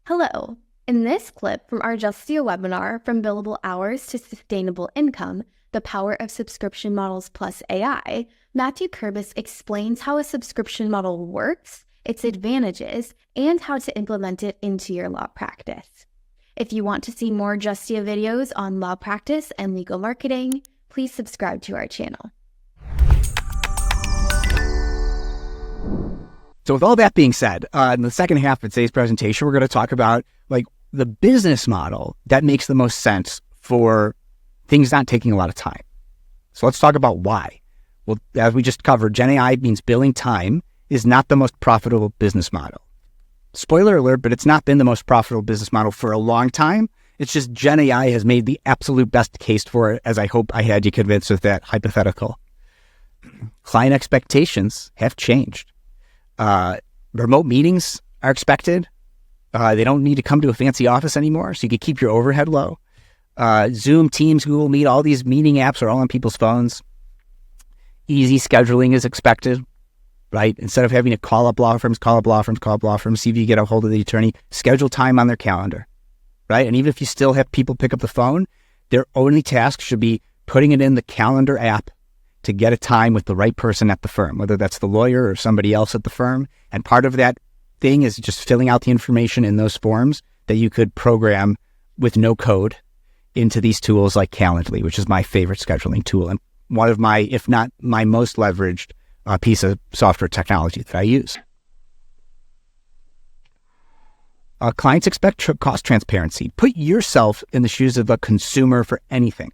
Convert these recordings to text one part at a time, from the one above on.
Hello. In this clip from our Justia webinar, From Billable Hours to Sustainable Income, The Power of Subscription Models Plus AI, Matthew Kurbis explains how a subscription model works, its advantages, and how to implement it into your law practice. If you want to see more Justia videos on law practice and legal marketing, please subscribe to our channel. So with all that being said, in the second half of today's presentation, we're going to talk about the business model that makes the most sense for things not taking a lot of time. So let's talk about why. Well, as we just covered, Gen AI means billing time is not the most profitable business model. Spoiler alert, but it's not been the most profitable business model for a long time. It's just Gen AI has made the absolute best case for it, as I hope I had you convinced with that hypothetical. Client expectations have changed. Remote meetings are expected. They don't need to come to a fancy office anymore, so you can keep your overhead low. Zoom, Teams, Google Meet, all these meeting apps are all on people's phones. Easy scheduling is expected, right? Instead of having to call up law firms, see if you get a hold of the attorney, schedule time on their calendar, right? And even if you still have people pick up the phone, their only task should be putting it in the calendar app to get a time with the right person at the firm, whether that's the lawyer or somebody else at the firm. And part of that thing is just filling out the information in those forms that you could program with no code into these tools like Calendly, which is my favorite scheduling tool and one of my, if not my most leveraged piece of software technology that I use. Clients expect cost transparency. Put yourself in the shoes of a consumer for anything.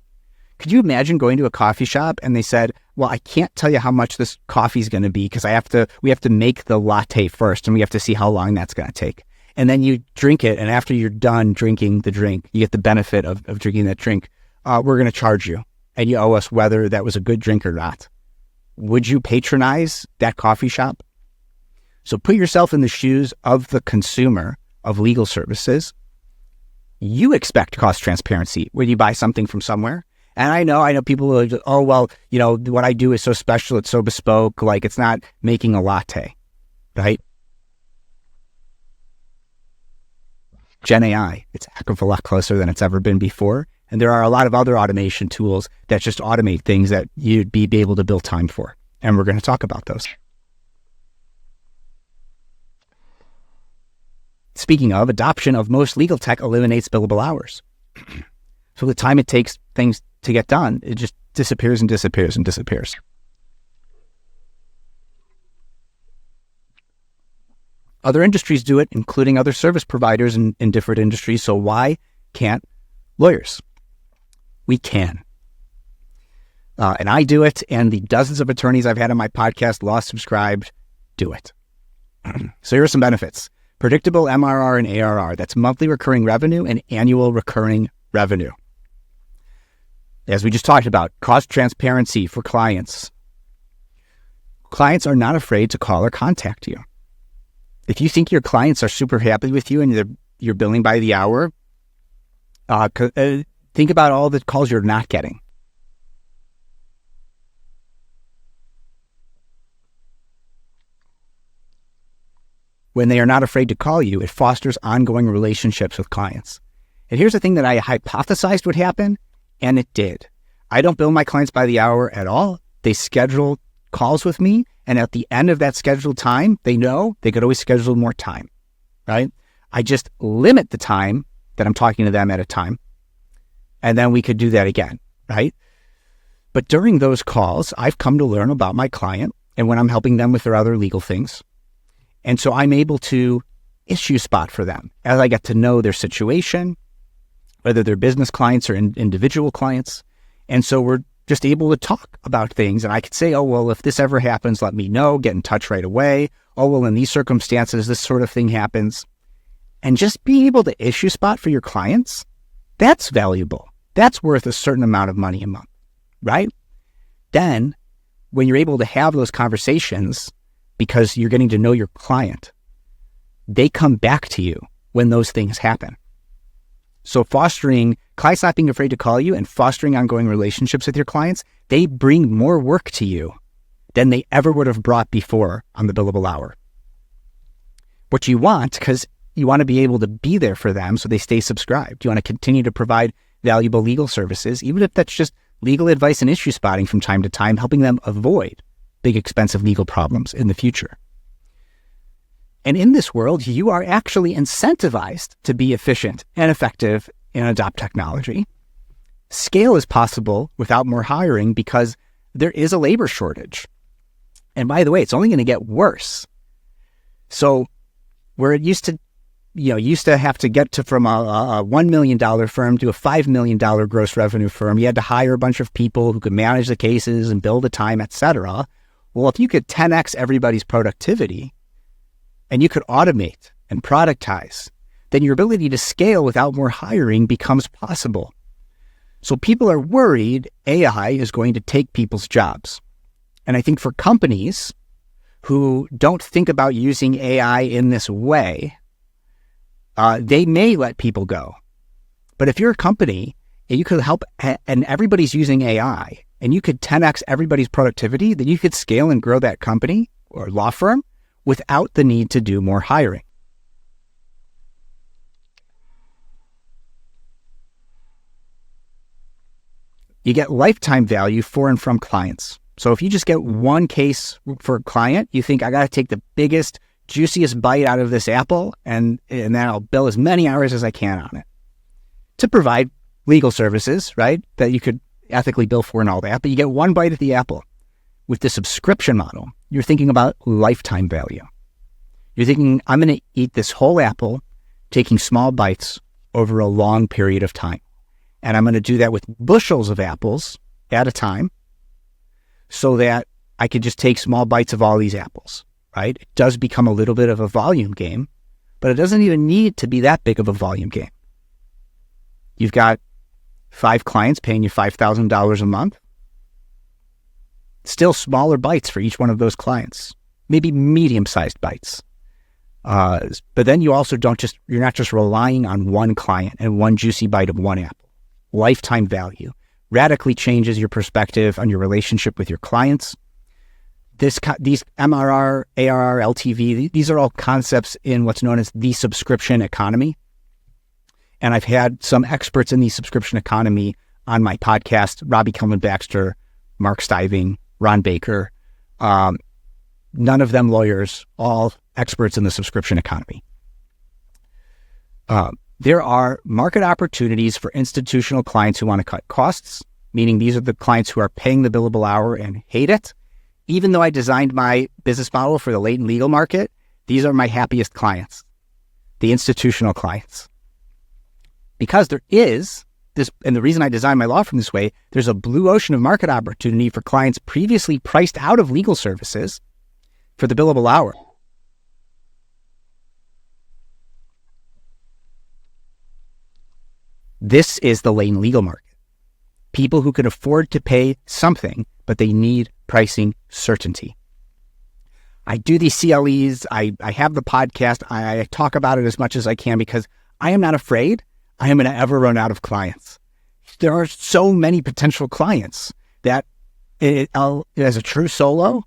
Could you imagine going to a coffee shop and they said, well, I can't tell you how much this coffee is going to be because we have to make the latte first and we have to see how long that's going to take. And then you drink it. And after you're done drinking the drink, you get the benefit of drinking that drink. We're going to charge you and you owe us whether that was a good drink or not. Would you patronize that coffee shop? So put yourself in the shoes of the consumer of legal services. You expect cost transparency when you buy something from somewhere. And I know people are just, oh, well, what I do is so special, it's so bespoke, like it's not making a latte, right? Gen AI, it's a heck of a lot closer than it's ever been before. And there are a lot of other automation tools that just automate things that you'd be able to build time for. And we're going to talk about those. Speaking of, adoption of most legal tech eliminates billable hours. So the time it takes things to get done, it just disappears and disappears and disappears. Other industries do it, including other service providers in different industries. So why can't lawyers? We can. And I do it, and the dozens of attorneys I've had on my podcast, Law Subscribed, do it. So here are some benefits. Predictable MRR and ARR, that's monthly recurring revenue and annual recurring revenue. As we just talked about, cost transparency for clients. Clients are not afraid to call or contact you. If you think your clients are super happy with you and you're billing by the hour, think about all the calls you're not getting. When they are not afraid to call you, it fosters ongoing relationships with clients. And here's the thing that I hypothesized would happen. And it did. I don't bill my clients by the hour at all. They schedule calls with me. And at the end of that scheduled time, they know they could always schedule more time, right? I just limit the time that I'm talking to them at a time. And then we could do that again, right? But during those calls, I've come to learn about my client and when I'm helping them with their other legal things. And so I'm able to issue spot for them as I get to know their situation, whether they're business clients or individual clients. And so we're just able to talk about things. And I could say, oh, well, if this ever happens, let me know, get in touch right away. Oh, well, in these circumstances, this sort of thing happens. And just being able to issue spot for your clients, that's valuable. That's worth a certain amount of money a month, right? Then when you're able to have those conversations because you're getting to know your client, they come back to you when those things happen. So fostering clients not being afraid to call you and fostering ongoing relationships with your clients, they bring more work to you than they ever would have brought before on the billable hour. What you want, because You want to be able to be there for them so they stay subscribed. You want to continue to provide valuable legal services, even if that's just legal advice and issue spotting from time to time, helping them avoid big, expensive legal problems in the future. And in this world, you are actually incentivized to be efficient and effective and adopt technology. Scale is possible without more hiring because there is a labor shortage. And by the way, it's only going to get worse. So where it used to have to get to from a $1 million firm to a $5 million gross revenue firm, you had to hire a bunch of people who could manage the cases and bill the time, etc. Well, if you could 10x everybody's productivity and you could automate and productize, then your ability to scale without more hiring becomes possible. So people are worried AI is going to take people's jobs. And I think for companies who don't think about using AI in this way, they may let people go. But if you're a company and you could help and everybody's using AI and you could 10x everybody's productivity, then you could scale and grow that company or law firm without the need to do more hiring. You get lifetime value for and from clients. So if you just get one case for a client, you think, I got to take the biggest, juiciest bite out of this apple, and then I'll bill as many hours as I can on it to provide legal services, right, that you could ethically bill for and all that. But you get one bite at the apple. With the subscription model, you're thinking about lifetime value. You're thinking, I'm going to eat this whole apple, taking small bites over a long period of time. And I'm going to do that with bushels of apples at a time so that I could just take small bites of all these apples, right? It does become a little bit of a volume game, but it doesn't even need to be that big of a volume game. You've got 5 clients paying you $5,000 a month. Still smaller bites for each one of those clients, maybe medium-sized bites. But then you also you're not just relying on one client and one juicy bite of one apple. Lifetime value radically changes your perspective on your relationship with your clients. These MRR, ARR, LTV, these are all concepts in what's known as the subscription economy. And I've had some experts in the subscription economy on my podcast, Robbie Kilman-Baxter, Mark Stiving, Ron Baker, none of them lawyers, all experts in the subscription economy. There are market opportunities for institutional clients who want to cut costs, meaning these are the clients who are paying the billable hour and hate it. Even though I designed my business model for the latent legal market, these are my happiest clients, the institutional clients. Because there is this, and the reason I designed my law firm this way, there's a blue ocean of market opportunity for clients previously priced out of legal services for the billable hour. This is the latent legal market. People who can afford to pay something, but they need pricing certainty. I do these CLEs. I have the podcast. I talk about it as much as I can because I am not afraid I am going to ever run out of clients. There are so many potential clients that as a true solo,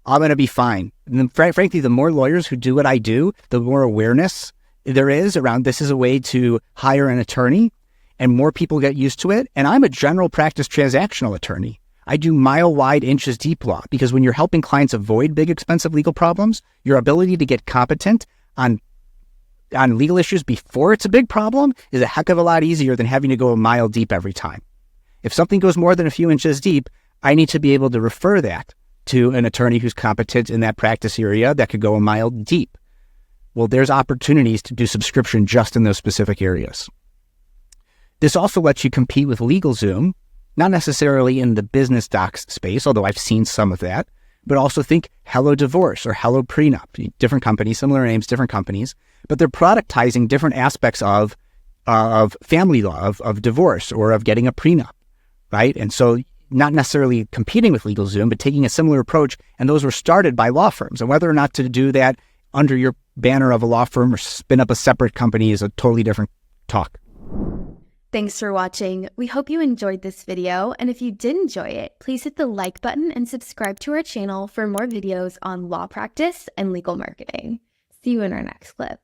I'm going to be fine. And then, frankly, the more lawyers who do what I do, the more awareness there is around this is a way to hire an attorney, and more people get used to it. And I'm a general practice transactional attorney. I do mile wide, inches deep law because when you're helping clients avoid big, expensive legal problems, your ability to get competent on legal issues before it's a big problem is a heck of a lot easier than having to go a mile deep every time. If something goes more than a few inches deep, I need to be able to refer that to an attorney who's competent in that practice area that could go a mile deep. Well, there's opportunities to do subscription just in those specific areas. This also lets you compete with LegalZoom, not necessarily in the business docs space, although I've seen some of that, but also think Hello Divorce or Hello Prenup, different companies, similar names, different companies, but they're productizing different aspects of family law, of divorce, or of getting a prenup, right? And so not necessarily competing with LegalZoom, but taking a similar approach, and those were started by law firms. And whether or not to do that under your banner of a law firm or spin up a separate company is a totally different talk. Thanks for watching. We hope you enjoyed this video, and if you did enjoy it, please hit the like button and subscribe to our channel for more videos on law practice and legal marketing. See you in our next clip.